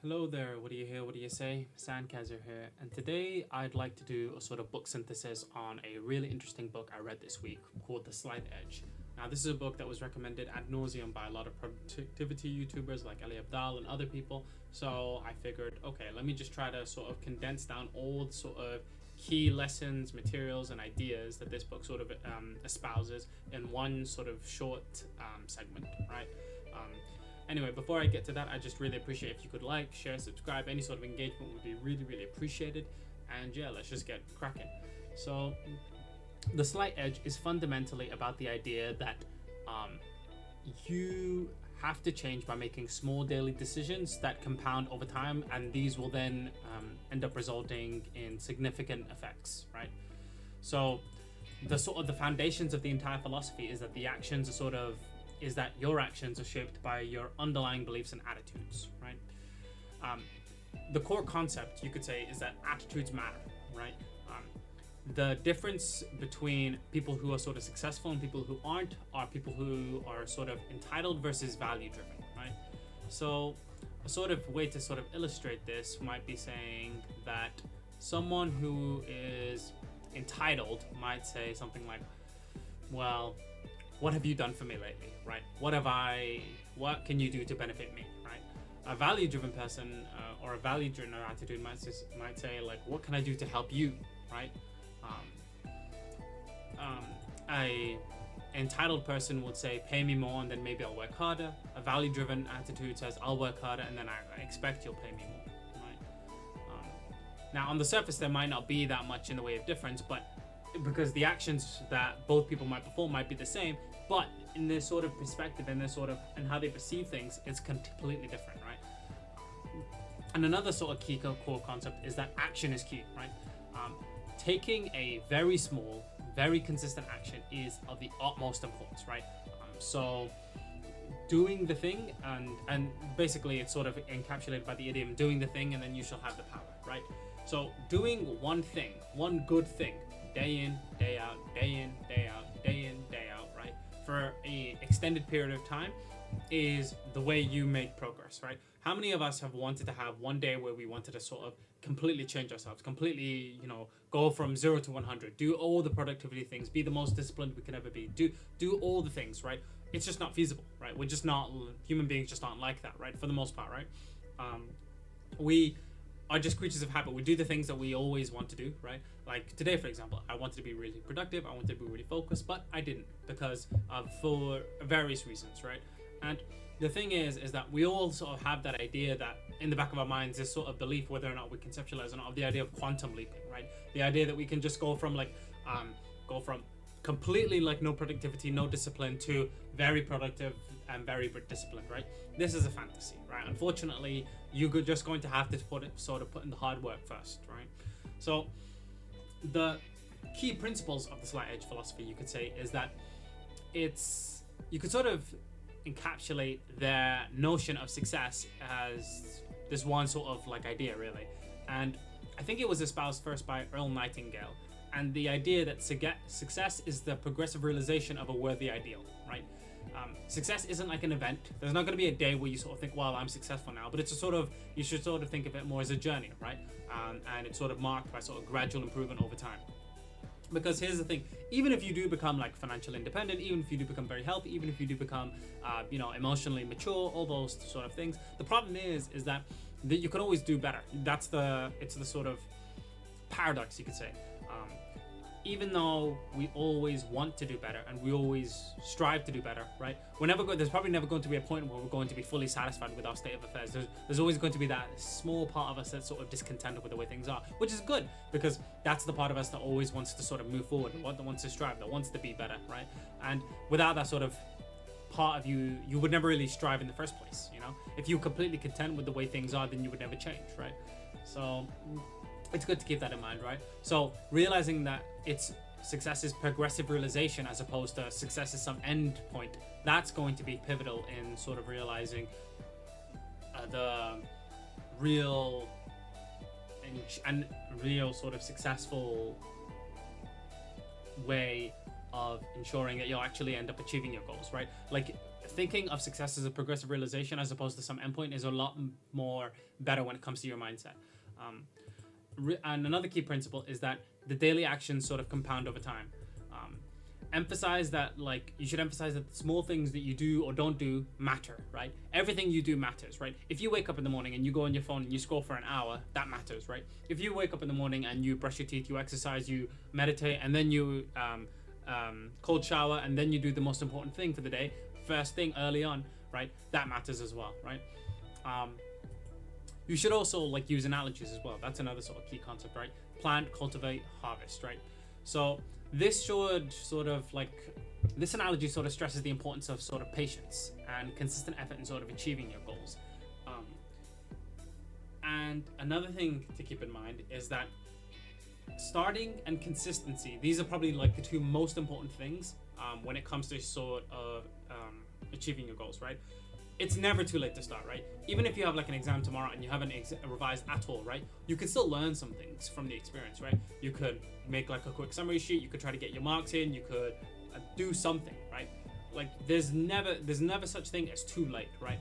Hello there, what do you hear, what do you say? Sandkazer here, and today I'd like to do a sort of book synthesis on a really interesting book I read this week called The Slight Edge. Now, this is a book that was recommended ad nauseum by a lot of productivity YouTubers like Ali Abdal and other people, so I figured, okay, let me just try to sort of condense down all the sort of key lessons, materials, and ideas that this book sort of espouses in one sort of short segment, right? Um, Anyway, before I get to that, I just really appreciate if you could like, share, subscribe. Any sort of engagement would be really, really appreciated. And yeah, let's just get cracking. So, The Slight Edge is fundamentally about the idea that you have to change by making small daily decisions that compound over time, and these will then end up resulting in significant effects, right? So, the foundations of the entire philosophy is that your actions are shaped by your underlying beliefs and attitudes, right? The core concept, you could say, is that attitudes matter, right? The difference between people who are sort of successful and people who aren't are people who are sort of entitled versus value driven, right? So a sort of way to sort of illustrate this might be saying that someone who is entitled might say something like, well, what have you done for me lately, right? What can you do to benefit me, right? A value-driven person or a value-driven attitude might say, like, what can I do to help you, right? A entitled person would say, pay me more and then maybe I'll work harder. A value-driven attitude says, I'll work harder and then I expect you'll pay me more, right? Now, on the surface, there might not be that much in the way of difference, but because the actions that both people might perform might be the same, but in their sort of perspective and and how they perceive things, it's completely different, right? And another sort of key core concept is that action is key, right? Taking a very small, very consistent action is of the utmost importance, right? So doing the thing, and basically it's sort of encapsulated by the idiom doing the thing and then you shall have the power, right? So doing one thing, one good thing, day in, day out, day in, day out, day in, day out, right? For an extended period of time is the way you make progress, right? How many of us have wanted to have one day where we wanted to sort of completely change ourselves, completely, go from 0 to 100, do all the productivity things, be the most disciplined we can ever be, do all the things, right? It's just not feasible, right? We're just not, human beings just aren't like that, right? For the most part, right? We are just creatures of habit. We do the things that we always want to do, right? Like today, for example, I wanted to be really productive, I wanted to be really focused, but I didn't because for various reasons, right? And the thing is that we all sort of have that idea that in the back of our minds, this sort of belief, whether or not we conceptualize or not, of the idea of quantum leaping, right? The idea that we can just go from completely like no productivity, no discipline to very productive and very disciplined, right? This is a fantasy, right? Unfortunately, you're just going to have to put in the hard work first, right? So the key principles of the slight edge philosophy, you could say, is that you could sort of encapsulate their notion of success as this one sort of like idea, really. And I think it was espoused first by Earl Nightingale, and the idea that success is the progressive realization of a worthy ideal, right? Success isn't like an event. There's not going to be a day where you sort of think, well, I'm successful now, but it's you should sort of think of it more as a journey, right? And it's sort of marked by sort of gradual improvement over time. Because here's the thing, even if you do become like financially independent, even if you do become very healthy, even if you do become emotionally mature, all those sort of things, the problem is that you can always do better. It's the sort of paradox, you could say. Even though we always want to do better and we always strive to do better, right? There's probably never going to be a point where we're going to be fully satisfied with our state of affairs. There's always going to be that small part of us that's sort of discontented with the way things are, which is good because that's the part of us that always wants to sort of move forward, that wants to strive, that wants to be better, right? And without that sort of part of you, you would never really strive in the first place, If you're completely content with the way things are, then you would never change, right? So it's good to keep that in mind, right? So realizing that success is progressive realization as opposed to success is some end point, that's going to be pivotal in sort of realizing the real sort of successful way of ensuring that you'll actually end up achieving your goals, right? Like thinking of success as a progressive realization as opposed to some endpoint is a lot more better when it comes to your mindset. And another key principle is that the daily actions sort of compound over time. Emphasize that, like, you should emphasize that the small things that you do or don't do matter, right? Everything you do matters, right? If you wake up in the morning and you go on your phone and you scroll for an hour, that matters, right? If you wake up in the morning and you brush your teeth, you exercise, you meditate, and then you cold shower, and then you do the most important thing for the day, first thing early on, right? That matters as well, right? You should also, like, use analogies as well. That's another sort of key concept, right? Plant, cultivate, harvest, right? So this should sort of, like, this analogy sort of stresses the importance of sort of patience and consistent effort in sort of achieving your goals. And another thing to keep in mind is that starting and consistency, these are probably like the two most important things when it comes to sort of achieving your goals, right? It's never too late to start, right? Even if you have like an exam tomorrow and you haven't revised at all, right? You can still learn some things from the experience, right? You could make like a quick summary sheet. You could try to get your marks in. You could do something, right? Like there's never such thing as too late, right?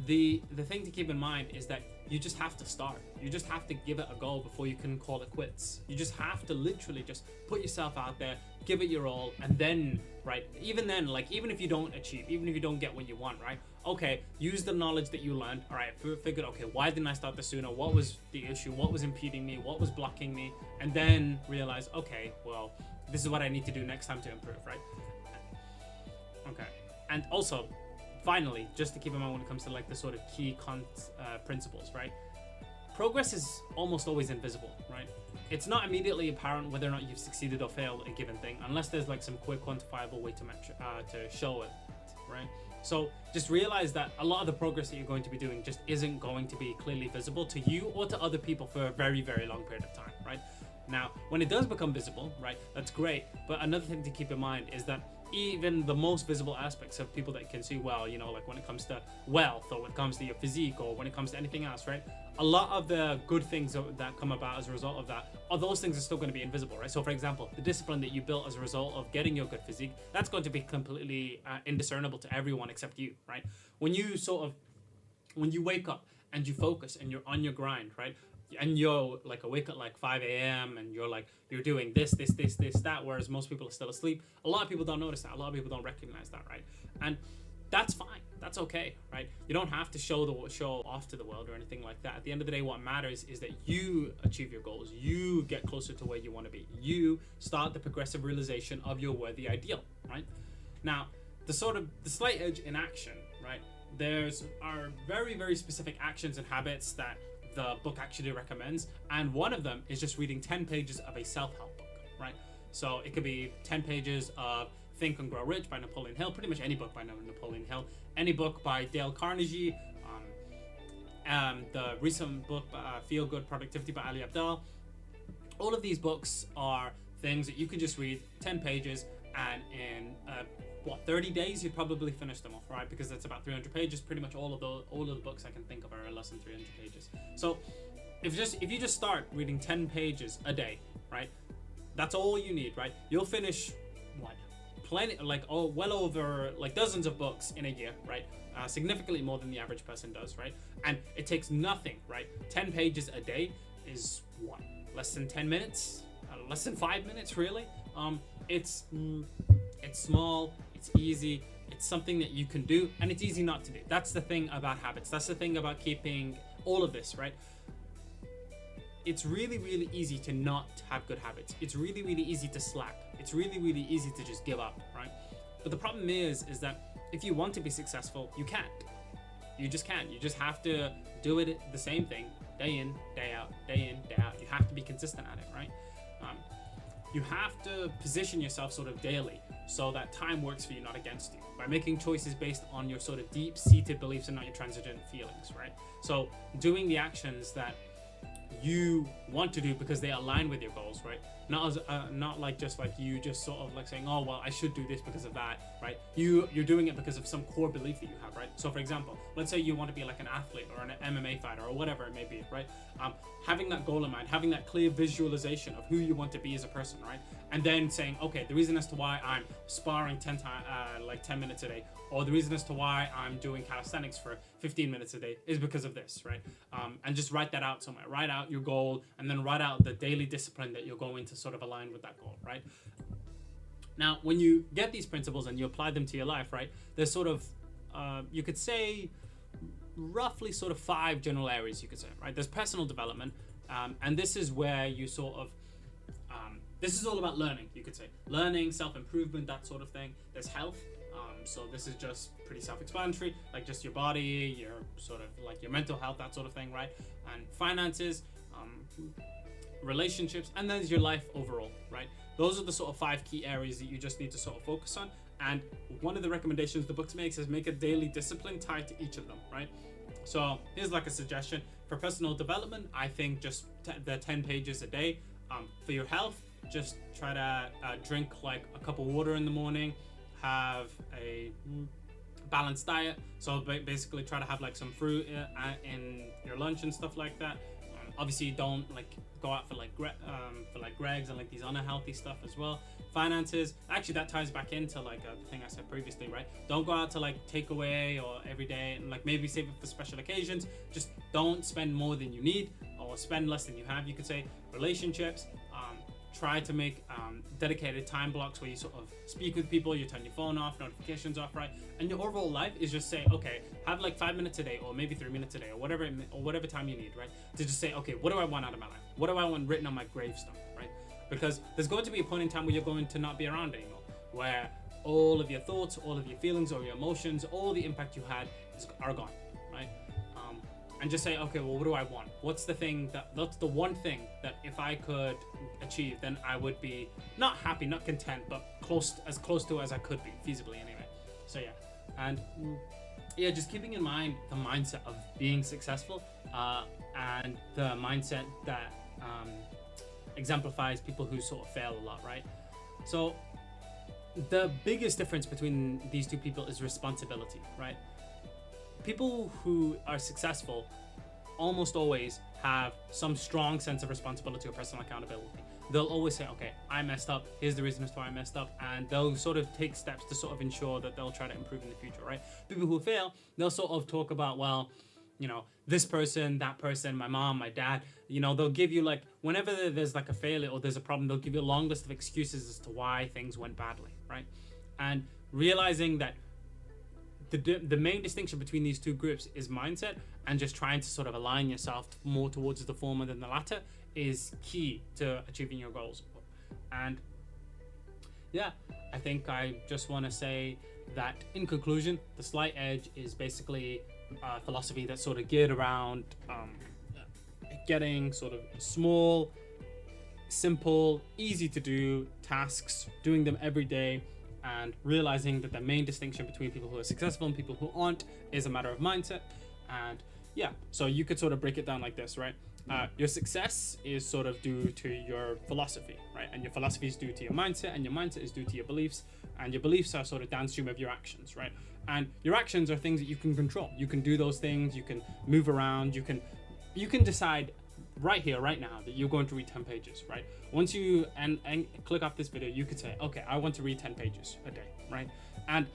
The thing to keep in mind is that you just have to start. You just have to give it a go before you can call it quits. You just have to literally just put yourself out there, give it your all, and then, right, even then, like, even if you don't achieve, even if you don't get what you want, right, okay, use the knowledge that you learned. All right, figured, okay, why didn't I start this sooner? What was the issue? What was impeding me? What was blocking me? And then realize, okay, well, this is what I need to do next time to improve, right? Okay, and also, finally, just to keep in mind when it comes to like the sort of key principles, right? Progress is almost always invisible, right? It's not immediately apparent whether or not you've succeeded or failed a given thing, unless there's like some quick quantifiable way to show it, right? So just realize that a lot of the progress that you're going to be doing just isn't going to be clearly visible to you or to other people for a very, very long period of time, right? Now, when it does become visible, right, that's great. But another thing to keep in mind is that even the most visible aspects of people that can see well, you know, like when it comes to wealth or when it comes to your physique or when it comes to anything else, right? A lot of the good things that come about as a result of that, are those things are still going to be invisible, right? So for example, the discipline that you built as a result of getting your good physique, that's going to be completely indiscernible to everyone except you, right? When you wake up and you focus and you're on your grind, right? And you're like awake at like 5 a.m. and you're doing this, that, whereas most people are still asleep. A lot of people don't notice that. A lot of people don't recognize that, right? And that's fine. That's okay, right? You don't have to show off to the world or anything like that. At the end of the day, what matters is that you achieve your goals. You get closer to where you want to be. You start the progressive realization of your worthy ideal, right? Now, the slight edge in action, right? Are very, very specific actions and habits that the book actually recommends, and one of them is just reading 10 pages of a self-help book, right? So it could be 10 pages of Think and Grow Rich by Napoleon Hill, pretty much any book by Napoleon Hill, any book by Dale Carnegie, the recent book Feel Good Productivity by Ali Abdaal. All of these books are things that you can just read 10 pages, and in 30 days you'd probably finish them off, right? Because that's about 300 pages. Pretty much all of the books I can think of are less than 300 pages. So if you just start reading 10 pages a day, right? That's all you need, right? You'll finish well over like dozens of books in a year, right? Significantly more than the average person does, right? And it takes nothing, right? 10 pages a day is what? Less than 10 minutes? Less than 5 minutes, really? It's small, it's easy, it's something that you can do, and it's easy not to do. That's the thing about habits. That's the thing about keeping all of this, right? It's really, really easy to not have good habits. It's really, really easy to slack. It's really, really easy to just give up, right? But the problem is that if you want to be successful, you can't. You just can't. You just have to do it the same thing day in, day out, day in, day out. You have to be consistent at it, right? You have to position yourself sort of daily so that time works for you, not against you, by making choices based on your sort of deep-seated beliefs and not your transient feelings, right? So doing the actions that you want to do because they align with your goals, right? Not like just like you just sort of like saying, oh well, I should do this because of that, right? You're doing it because of some core belief that you have, right? So for example, let's say you want to be like an athlete or an MMA fighter or whatever it may be, right? Having that goal in mind, having that clear visualization of who you want to be as a person, right? And then saying, okay, the reason as to why I'm sparring 10 minutes a day, or the reason as to why I'm doing calisthenics for 15 minutes a day is because of this, right? And just write that out somewhere. Write out your goal, and then write out the daily discipline that you're going to sort of align with that goal, right? Now, when you get these principles and you apply them to your life, right, there's sort of, you could say, roughly sort of 5 general areas, you could say, right? There's personal development, and this is where you sort of, this is all about learning, you could say. Learning, self-improvement, that sort of thing. There's health. So this is just pretty self-explanatory, like just your body, your sort of like your mental health, that sort of thing, right? And finances, relationships, and then there's your life overall, right? Those are the sort of 5 key areas that you just need to sort of focus on. And one of the recommendations the book makes is make a daily discipline tied to each of them, right? So here's like a suggestion for personal development. I think just the 10 pages a day. For your health, just try to drink like a cup of water in the morning, have a balanced diet. So basically try to have like some fruit in your lunch and stuff like that. Obviously don't like go out for like Greg's and like these unhealthy stuff as well. Finances, actually that ties back into like the thing I said previously, right? Don't go out to like takeaway or every day, and like maybe save it for special occasions. Just don't spend more than you need, or spend less than you have, you could say. Relationships, try to make dedicated time blocks where you sort of speak with people, you turn your phone off, notifications off, right? And your overall life is just say, okay, have like 5 minutes a day, or maybe 3 minutes a day, or whatever time you need, right? To just say, okay, what do I want out of my life? What do I want written on my gravestone, right? Because there's going to be a point in time where you're going to not be around anymore, where all of your thoughts, all of your feelings, or your emotions, all the impact you had are gone, right? And just say, okay, well, what do I want? What's the one thing that if I could achieve, then I would be not happy, not content, but as close to as I could be, feasibly anyway. So yeah, and yeah, just keeping in mind the mindset of being successful, and the mindset that exemplifies people who sort of fail a lot, right? So the biggest difference between these two people is responsibility, right? People who are successful almost always have some strong sense of responsibility or personal accountability. They'll always say, okay, I messed up, here's the reason as to why I messed up, and they'll sort of take steps to sort of ensure that they'll try to improve in the future, right? People who fail, they'll sort of talk about, well, you know, this person, that person, my mom, my dad, you know, they'll give you like, whenever there's like a failure or there's a problem, they'll give you a long list of excuses as to why things went badly, right? And realizing that the main distinction between these two groups is mindset, and just trying to sort of align yourself more towards the former than the latter is key to achieving your goals. And yeah, I think I just want to say that in conclusion, the Slight Edge is basically a philosophy that's sort of geared around getting sort of small, simple, easy to do tasks, doing them every day, and realizing that the main distinction between people who are successful and people who aren't is a matter of mindset. And yeah, so you could sort of break it down like this, right? Your success is sort of due to your philosophy, right? And your philosophy is due to your mindset, and your mindset is due to your beliefs, and your beliefs are sort of downstream of your actions, right? And your actions are things that you can control. You can do those things, you can move around, you can decide right here, right now, that you're going to read 10 pages, right? Once you and click off this video, you could say, okay, I want to read 10 pages a day, right? And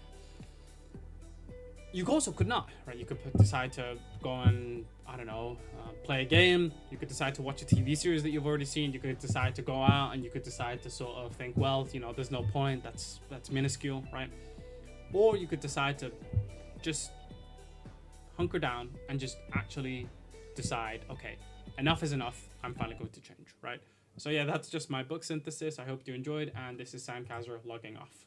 you also could not, right? You could decide to go and, I don't know, play a game. You could decide to watch a TV series that you've already seen. You could decide to go out, and you could decide to sort of think, well, you know, there's no point. That's minuscule, right? Or you could decide to just hunker down and just actually decide, okay, enough is enough. I'm finally going to change, right? So yeah, that's just my book synthesis. I hope you enjoyed, and this is Sam Kazra logging off.